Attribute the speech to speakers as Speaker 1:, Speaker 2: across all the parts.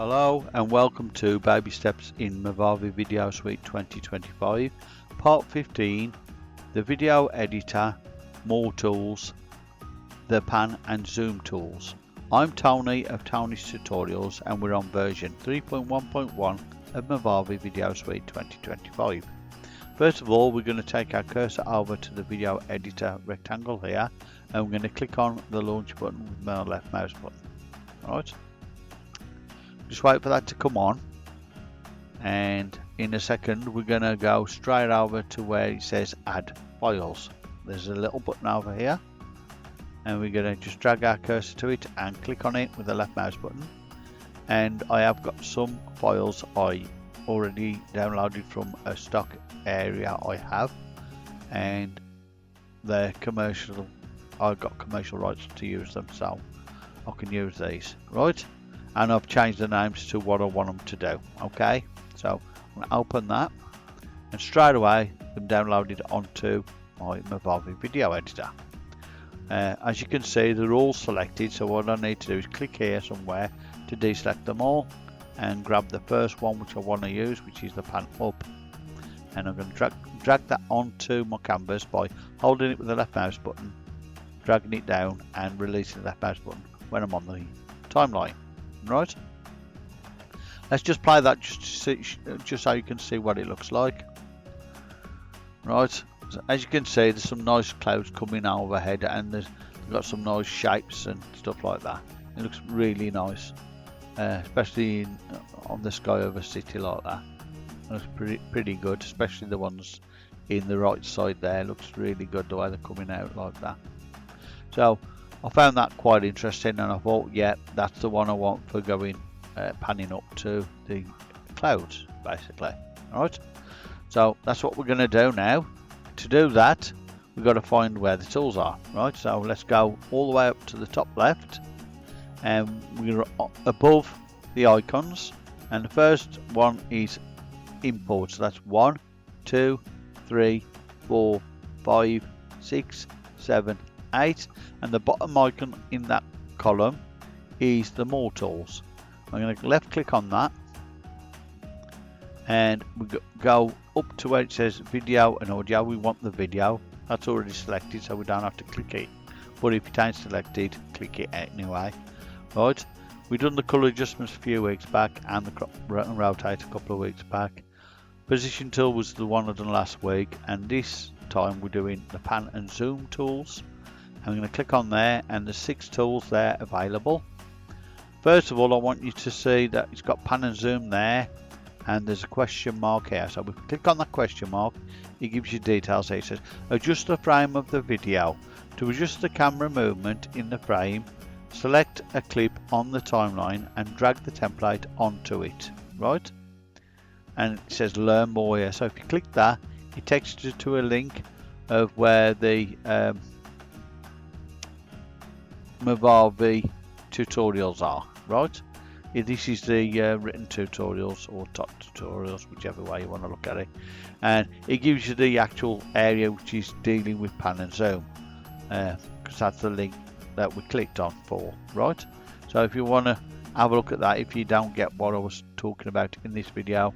Speaker 1: Hello and welcome to Baby Steps in Movavi Video Suite 2025, Part 15, the video editor, more tools, the pan and zoom tools. I'm Tony of Tony's Tutorials and we're on version 3.1.1 of Movavi Video Suite 2025. First of all, we're going to take our cursor over to the video editor rectangle here and we're going to click on the launch button with my left mouse button. Alright. Just wait for that to come on, and in a second we're going to go straight over to where it says add files. There's a little button over here and we're going to just drag our cursor to it and click on it with the left mouse button, and I have got some files I already downloaded from a stock area I have, and they're commercial. I've got commercial rights to use them, so I can use these, right? And I've changed the names to what I want them to do. Okay, so I'm going to open that and straight away I'm downloaded onto my Movavi video editor. As you can see, they're all selected, so what I need to do is click here somewhere to deselect them all and grab the first one which I want to use, which is the pan up, and I'm going to drag that onto my canvas by holding it with the left mouse button, dragging it down and releasing the left mouse button when I'm on the timeline. Right, let's just play that just so you can see what it looks like. Right, so as you can see, there's some nice clouds coming overhead and they've got some nice shapes and stuff like that. It looks really nice, especially on the sky of a city like that. It looks pretty good, especially the ones in the right side there. Looks really good the way they're coming out like that. So I found that quite interesting and I thought, yeah, that's the one I want for going panning up to the clouds basically. Alright, so that's what we're going to do now. To do that, we've got to find where the tools are. Right, so let's go all the way up to the top left and we're above the icons, and the first one is import. So that's 1, 2, 3, 4, 5, 6, 7, 8, and the bottom icon in that column is the more tools. I'm going to left click on that and we go up to where it says video and audio. We want the video, that's already selected so we don't have to click it, but if it ain't selected, click it anyway. Right, we've done the colour adjustments a few weeks back and the crop and rotate a couple of weeks back. Position tool was the one I done last week, and this time we're doing the pan and zoom tools. I'm going to click on there and there's 6 tools there available. First of all, I want you to see that it's got pan and zoom there and there's a question mark here. So we click on that question mark, it gives you details here. It says adjust the frame of the video. To adjust the camera movement in the frame, select a clip on the timeline and drag the template onto it. Right, and it says learn more here. So if you click that, it takes you to a link of where the Movavi tutorials are. Right, this is the written tutorials or top tutorials, whichever way you want to look at it, and it gives you the actual area which is dealing with pan and zoom, because that's the link that we clicked on for. Right, so if you want to have a look at that, if you don't get what I was talking about in this video,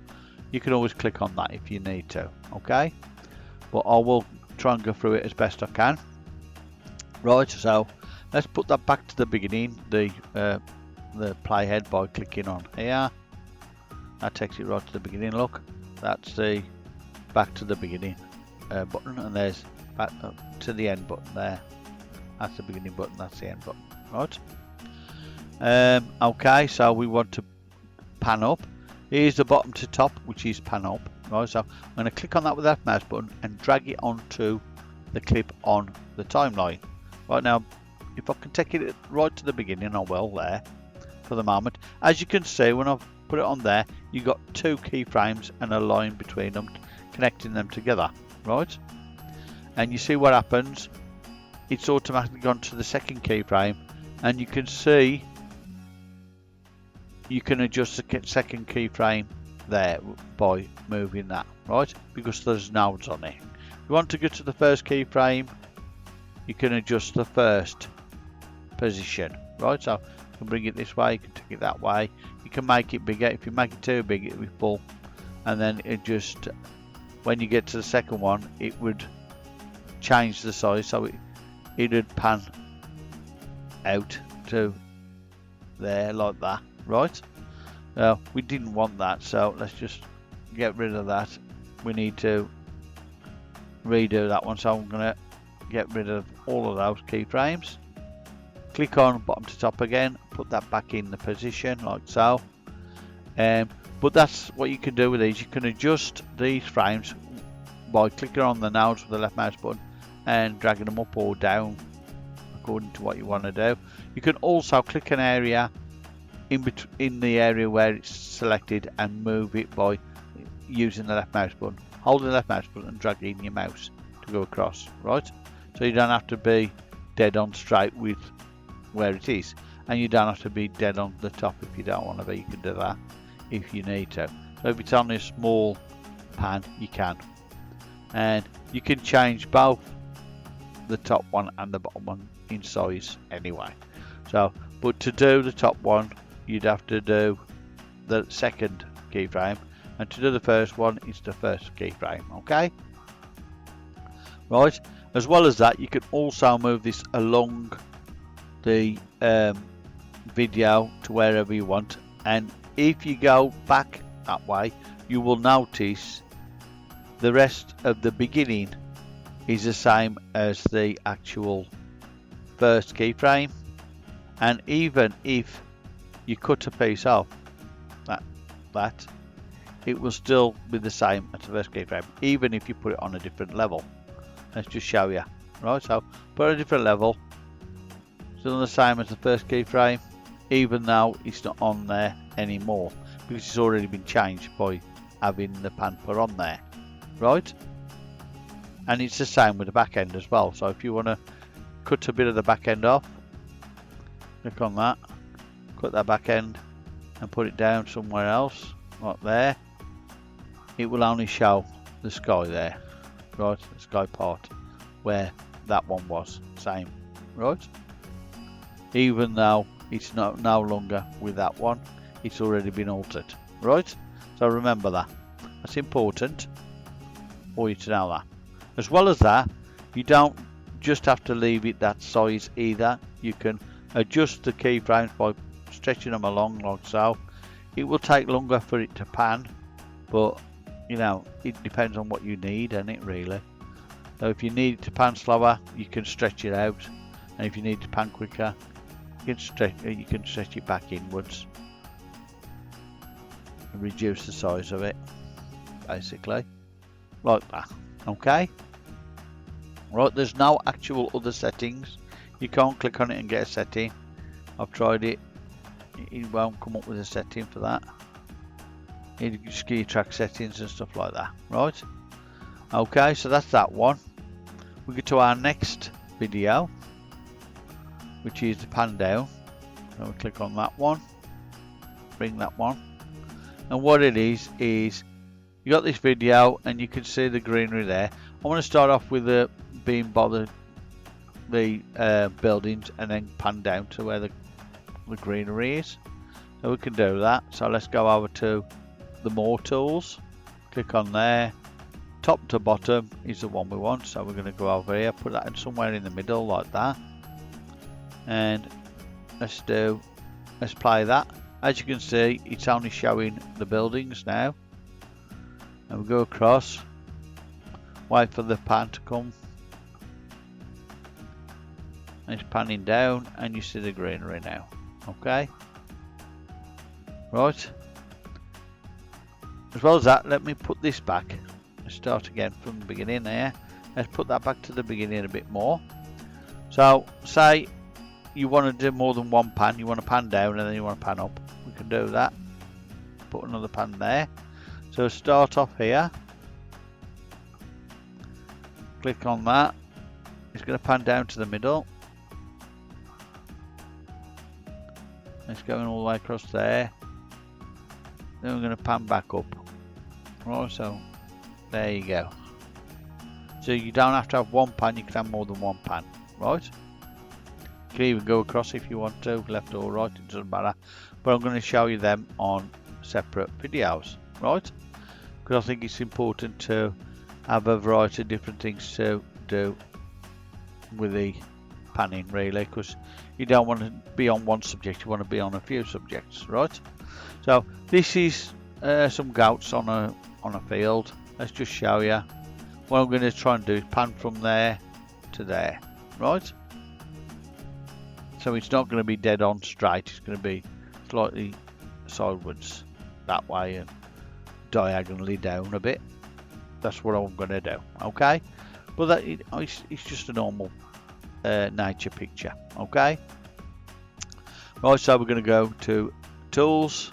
Speaker 1: you can always click on that if you need to. Okay, but I will try and go through it as best I can. Right, so let's put that back to the beginning, the playhead, by clicking on here. That takes it right to the beginning. Look, that's the back to the beginning button, and there's back to the end button there. That's the beginning button, that's the end button. Right, okay, so we want to pan up. Here's the bottom to top, which is pan up. Right, so I'm going to click on that with that mouse button and drag it onto the clip on the timeline. Right, now if I can take it right to the beginning, I will there for the moment. As you can see, when I've put it on there, you got 2 keyframes and a line between them connecting them together. Right, and you see what happens, it's automatically gone to the second keyframe, and you can see you can adjust the second keyframe there by moving that. Right, because there's nodes on it. If you want to go to the first keyframe, you can adjust the first position. Right, so you can bring it this way, you can take it that way, you you can make it bigger. If you make it too big, it will be full, and then it just, when you get to the second one, it would change the size, so it would pan out to there like that, right? Now we didn't want that, so let's just get rid of that. We need to redo that one, so I'm going to get rid of all of those keyframes. Click on bottom to top again, put that back in the position like so. But that's what you can do with these. You can adjust these frames by clicking on the nodes with the left mouse button and dragging them up or down according to what you want to do. You can also click an area in the area where it's selected and move it by using the left mouse button. Holding the left mouse button and dragging your mouse to go across, right? So you don't have to be dead on straight with where it is, and you don't have to be dead on the top if you don't want to be. You can do that if you need to. So if it's on a small pan, you can, and you can change both the top one and the bottom one in size anyway. So, but to do the top one, you'd have to do the second keyframe, and to do the first one, it's the first keyframe. Okay, right. As well as that, you can also move this along the video to wherever you want, and if you go back that way, you will notice the rest of the beginning is the same as the actual first keyframe, and even if you cut a piece off that it will still be the same as the first keyframe, even if you put it on a different level. Let's just show you. Right, so put a different level, still the same as the first keyframe, even though it's not on there anymore because it's already been changed by having the pan put on there, right? And it's the same with the back end as well. So if you want to cut a bit of the back end off, click on that, cut that back end and put it down somewhere else, like there. It will only show the sky there, right? The sky part where that one was, same, right? Even though it's no longer with that one, it's already been altered, right? So remember that. That's important for you to know that. As well as that, you don't just have to leave it that size either. You can adjust the keyframes by stretching them along like so. It will take longer for it to pan, but you know, it depends on what you need, and it really. So if you need it to pan slower, you can stretch it out, and if you need to pan quicker, you can stretch it back inwards and reduce the size of it, basically, like that. Okay. Right, there's no actual other settings. You can't click on it and get a setting. I've tried it. It won't come up with a setting for that. You just give your track settings and stuff like that. Right. Okay, so that's that one. We go to our next video, which is the pan down. So we click on that one, bring that one, and what it is you got this video and you can see the greenery there. I want to start off with the being bothered the buildings and then pan down to where the greenery is. So we can do that. So let's go over to the more tools, click on there. Top to bottom is the one we want, so we're going to go over here, put that in somewhere in the middle like that, and let's play that. As you can see, it's only showing the buildings now, and we go across, wait for the pan to come, and it's panning down and you see the greenery now. Okay, right. As well as that, let me put this back. Let's start again from the beginning there. Let's put that back to the beginning a bit more. So say you want to do more than one pan, you want to pan down and then you want to pan up, we can do that. Put another pan there. So start off here, click on that, it's going to pan down to the middle, it's going all the way across there, then we're going to pan back up. Right, so there you go. So you don't have to have one pan, you can have more than one pan, right? can even go across if you want to, left or right, it doesn't matter. But I'm going to show you them on separate videos, right? Because I think it's important to have a variety of different things to do with the panning, really, because you don't want to be on one subject, you want to be on a few subjects, right? So this is some goats on a field. Let's just show you. What I'm going to try and do is pan from there to there, right? So it's not going to be dead on straight, it's going to be slightly sideways that way and diagonally down a bit. That's what I'm going to do, okay? But it's just a normal nature picture, okay? Right, so we're going to go to tools,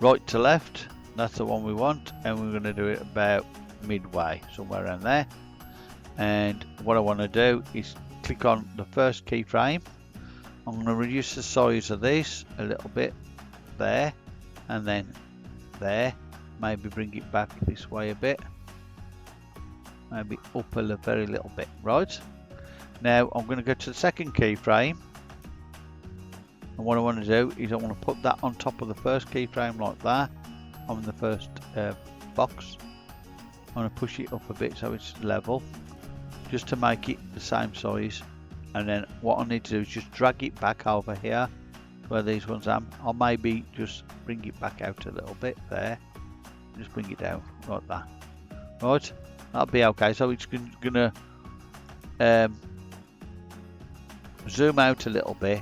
Speaker 1: right to left, that's the one we want, and we're going to do it about midway, somewhere around there. And what I want to do is click on the first keyframe. I'm going to reduce the size of this a little bit there, and then there. Maybe bring it back this way a bit, maybe up a very little bit. Right, now I'm going to go to the second keyframe, and what I want to do is I want to put that on top of the first keyframe like that, on the first box. I want to push it up a bit so it's level, just to make it the same size. And then what I need to do is just drag it back over here where these ones are. I'll maybe just bring it back out a little bit there, just bring it down like that. Right, that'll be okay. So it's gonna zoom out a little bit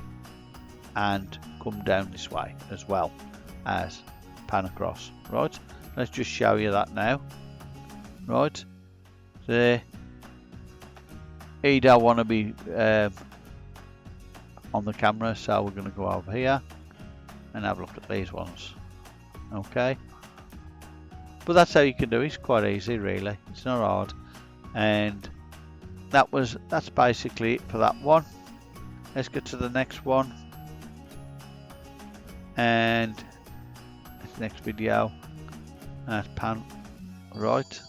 Speaker 1: and come down this way as well as pan across. Right, let's just show you that now. Right, there. You don't want to be on the camera, so we're going to go over here and have a look at these ones. Okay, but that's how you can do it. It's quite easy, really. It's not hard. And that's basically it for that one. Let's get to the next one, and this next video. That's pan right.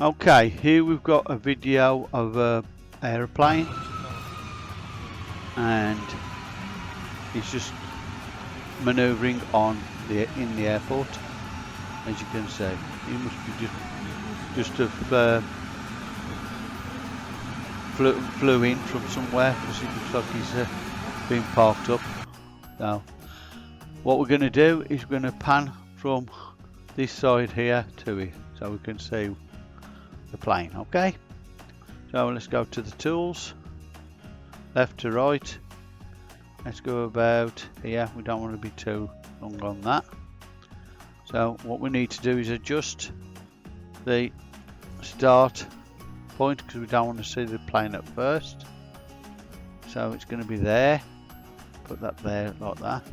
Speaker 1: Okay, here we've got a video of an aeroplane, and it's just manoeuvring in the airport. As you can see, he must be just have flew in from somewhere, because it looks like he's been parked up. Now, what we're going to do is we're going to pan from this side here to it, so we can see the plane. Okay, so let's go to the tools, left to right. Let's go about here. We don't want to be too long on that. So what we need to do is adjust the start point, because we don't want to see the plane at first. So it's going to be there. Put that there like that.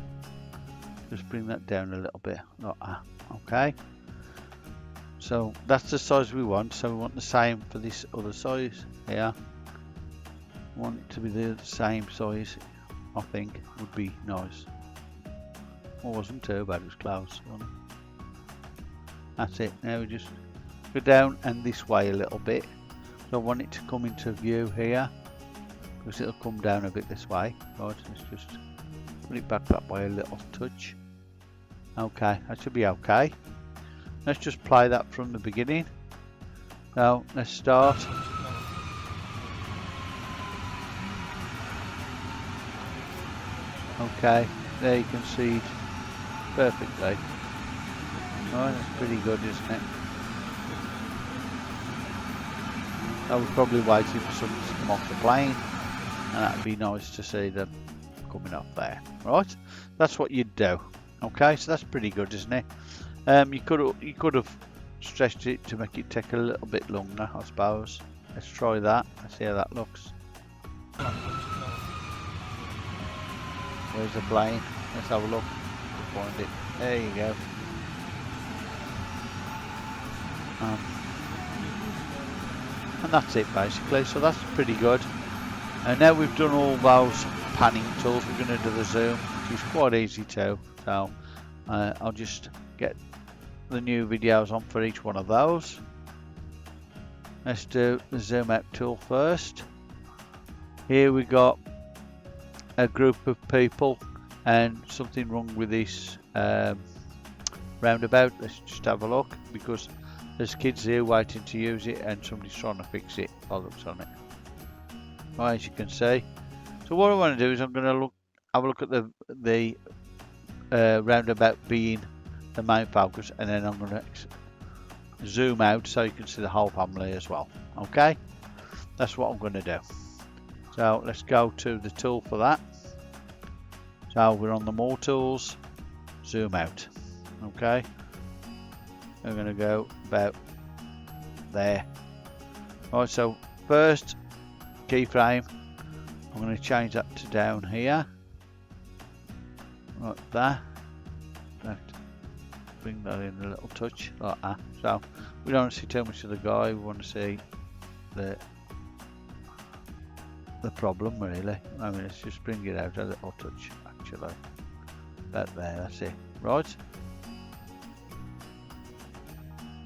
Speaker 1: Just bring that down a little bit like that. Okay, so that's the size we want. So we want the same for this other size here. We want it to be the same size. I think would be nice. It wasn't too bad, it was close, wasn't it? That's it. Now we just go down and this way a little bit. So I want it to come into view here, because it'll come down a bit this way. Right, let's just put it back that way a little touch. Okay, that should be okay. Let's just play that from the beginning. Now let's start. Okay, there you can see it perfectly. Oh, that's pretty good, isn't it? I was probably waiting for something to come off the plane, and that'd be nice to see them coming off there. Right, that's what you'd do. Okay, so that's pretty good, isn't it? You could have stretched it to make it take a little bit longer, I suppose. Let's try that. Let's see how that looks. Where's the plane? Let's have a look. We'll find it. There you go. And that's it basically. So that's pretty good. And now we've done all those panning tools, we're going to do the zoom, which is quite easy too. So I'll just get the new videos on for each one of those. Let's do the zoom out tool first. Here we got a group of people and something wrong with this roundabout. Let's just have a look, because there's kids here waiting to use it and somebody's trying to fix it by the looks on it. Right, as you can see. So what I want to do is I'm going to have a look at the roundabout being the main focus, and then I'm going to zoom out so you can see the whole family as well. Okay, that's what I'm going to do. So let's go to the tool for that. So we're on the more tools, zoom out. Okay, I'm going to go about there. Right, so first keyframe, I'm going to change that to down here, like that. Bring that in a little touch like that. So we don't want to see too much of the guy, we want to see the problem really. I mean, let's just bring it out a little touch actually. About there, that's it. Right.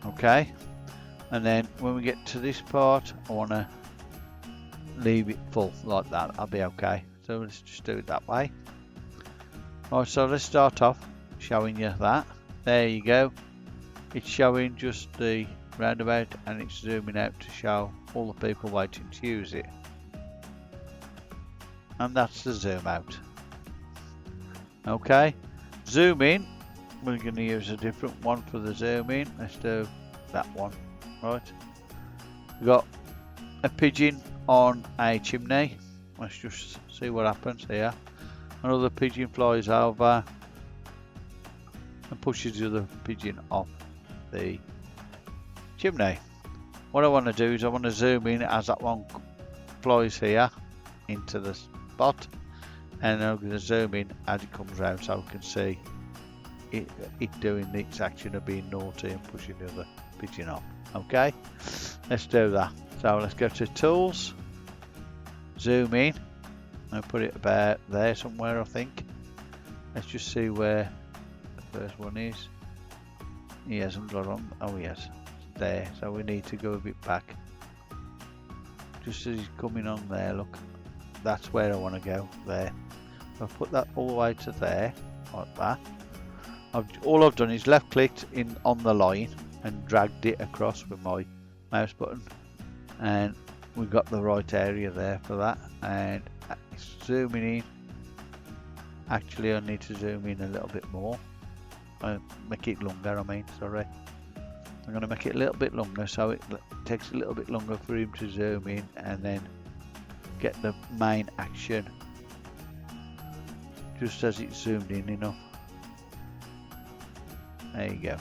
Speaker 1: Okay. And then when we get to this part, I want to leave it full like that. I'll be okay. So let's just do it that way. Right, so let's start off showing you that. There you go. It's showing just the roundabout and it's zooming out to show all the people waiting to use it. And that's the zoom out. Okay, zoom in. We're going to use a different one for the zoom in. Let's do that one. Right. We've got a pigeon on a chimney. Let's just see what happens here. Another pigeon flies over and pushes the other pigeon off the chimney. What I want to do is I want to zoom in as that one flies here into the spot, and I'm going to zoom in as it comes round so we can see it doing its action of being naughty and pushing the other pigeon off. Okay, let's do that. So let's go to tools, zoom in, and put it about there somewhere I think. Let's just see where the first one is. He hasn't got on. Oh, he has. There. So we need to go a bit back. Just as he's coming on there, look. That's where I want to go. There. I'll put that all the way to there, like that. All I've done is left clicked in on the line and dragged it across with my mouse button, and we've got the right area there for that. And it's zooming in. Actually, I need to zoom in a little bit more. Make it longer, I mean, sorry. I'm going to make it a little bit longer so it takes a little bit longer for him to zoom in and then get the main action just as it's zoomed in enough. There you go.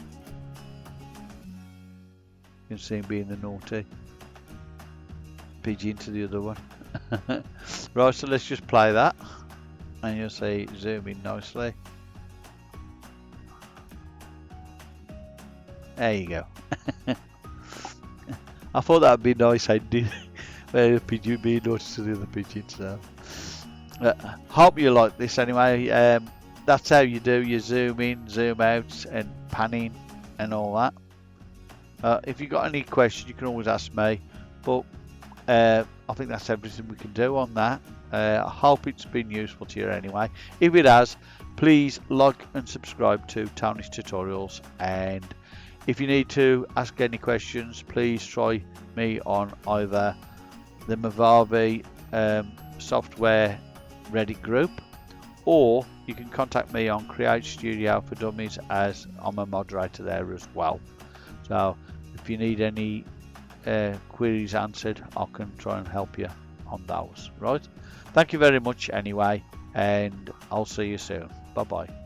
Speaker 1: You can see him being the naughty pigeon to the other one. Right, so let's just play that and you'll see it zoom in nicely. There you go. I thought that'd be nice ending where the pigeon being naughty to the other pigeon. So hope you like this anyway. That's how you do your zoom in, zoom out and panning and all that. If you've got any questions you can always ask me, but I think that's everything we can do on that. I hope it's been useful to you anyway. If it has, please like and subscribe to Tony's Tutorials, and if you need to ask any questions, please try me on either the Movavi software Reddit group, or you can contact me on Create Studio for Dummies, as I'm a moderator there as well. So if you need any queries answered, I can try and help you on those. Right? Thank you very much anyway, and I'll see you soon. Bye bye.